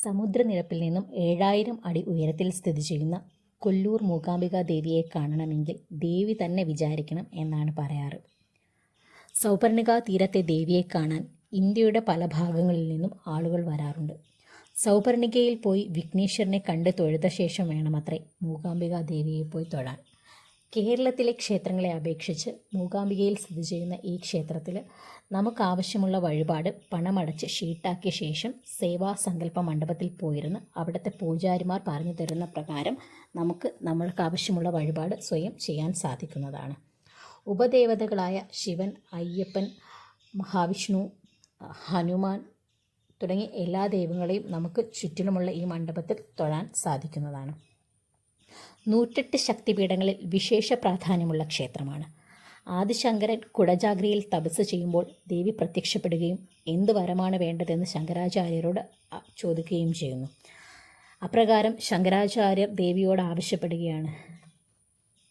സമുദ്രനിരപ്പിൽ നിന്നും 7000 അടി ഉയരത്തിൽ സ്ഥിതി ചെയ്യുന്ന കൊല്ലൂർ മൂകാംബിക ദേവിയെ കാണണമെങ്കിൽ ദേവി തന്നെ വിചാരിക്കണം എന്നാണ് പറയാറ്. സൗപർണികാ തീരത്തെ ദേവിയെ കാണാൻ ഇന്ത്യയുടെ പല ഭാഗങ്ങളിൽ നിന്നും ആളുകൾ വരാറുണ്ട്. സൗപർണികയിൽ പോയി വിഘ്നേശ്വരനെ കണ്ട് തൊഴുത ശേഷം വേണമത്രേ മൂകാംബിക ദേവിയെ പോയി തൊഴാൻ. കേരളത്തിലെ ക്ഷേത്രങ്ങളെ അപേക്ഷിച്ച് മൂകാംബികയിൽ സ്ഥിതി ചെയ്യുന്ന ഈ ക്ഷേത്രത്തിൽ നമുക്കാവശ്യമുള്ള വഴിപാട് പണമടച്ച് ഷീട്ടാക്കിയ ശേഷം സേവാസങ്കല്പ മണ്ഡപത്തിൽ പോയിരുന്ന് അവിടുത്തെ പൂജാരിമാർ പറഞ്ഞു തരുന്ന പ്രകാരം നമ്മൾക്ക് ആവശ്യമുള്ള വഴിപാട് സ്വയം ചെയ്യാൻ സാധിക്കുന്നതാണ്. ഉപദേവതകളായ ശിവൻ, അയ്യപ്പൻ, മഹാവിഷ്ണു, ഹനുമാൻ തുടങ്ങി എല്ലാ ദൈവങ്ങളെയും നമുക്ക് ചുറ്റിലുമുള്ള ഈ മണ്ഡപത്തിൽ തൊഴാൻ സാധിക്കുന്നതാണ്. 108 ശക്തിപീഠങ്ങളിൽ വിശേഷ പ്രാധാന്യമുള്ള ക്ഷേത്രമാണ്. ആദിശങ്കരൻ കുടജാഗ്രയിൽ തപസ് ചെയ്യുമ്പോൾ ദേവി പ്രത്യക്ഷപ്പെടുകയും എന്ത് വരമാണ് വേണ്ടതെന്ന് ശങ്കരാചാര്യരോട് ചോദിക്കുകയും ചെയ്യുന്നു. അപ്രകാരം ശങ്കരാചാര്യർ ദേവിയോട് ആവശ്യപ്പെടുകയാണ്.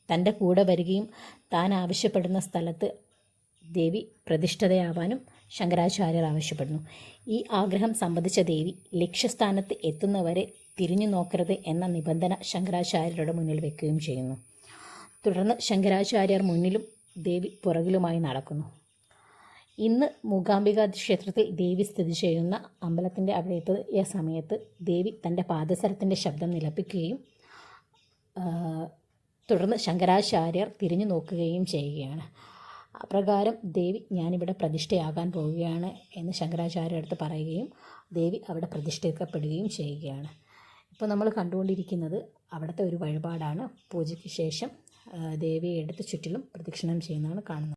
തൻ്റെ കൂടെ വരികയും താൻ ആവശ്യപ്പെടുന്ന സ്ഥലത്ത് ദേവി പ്രതിഷ്ഠിതയാവാനും ശങ്കരാചാര്യർ ആവശ്യപ്പെടുന്നു. ഈ ആഗ്രഹം സംബന്ധിച്ച ദേവി ലക്ഷ്യസ്ഥാനത്ത് എത്തുന്നവരെ തിരിഞ്ഞു നോക്കരുത് എന്ന നിബന്ധന ശങ്കരാചാര്യരുടെ മുന്നിൽ വെക്കുകയും ചെയ്യുന്നു. തുടർന്ന് ശങ്കരാചാര്യർ മുന്നിലും ദേവി പുറകിലുമായി നടക്കുന്നു. ഇന്ന് മൂകാംബിക ക്ഷേത്രത്തിൽ ദേവി സ്ഥിതി ചെയ്യുന്ന അമ്പലത്തിൻ്റെ അവിടെ എത്തിയ സമയത്ത് ദേവി തൻ്റെ പാദസരത്തിൻ്റെ ശബ്ദം നിലപ്പിക്കുകയും തുടർന്ന് ശങ്കരാചാര്യർ തിരിഞ്ഞു നോക്കുകയും ചെയ്യുകയാണ്. അപ്രകാരം ദേവി ഞാനിവിടെ പ്രതിഷ്ഠയാകാൻ പോവുകയാണ് എന്ന് ശങ്കരാചാര്യ അടുത്ത് പറയുകയും ദേവി അവിടെ പ്രതിഷ്ഠിക്കപ്പെടുകയും ചെയ്യുകയാണ്. ഇപ്പോൾ നമ്മൾ കണ്ടുകൊണ്ടിരിക്കുന്നത് അവിടുത്തെ ഒരു വഴിപാടാണ്. പൂജയ്ക്ക് ശേഷം ദേവിയെ എടുത്ത് ചുറ്റിലും പ്രദക്ഷിണം ചെയ്യുന്നതാണ് കാണുന്നത്.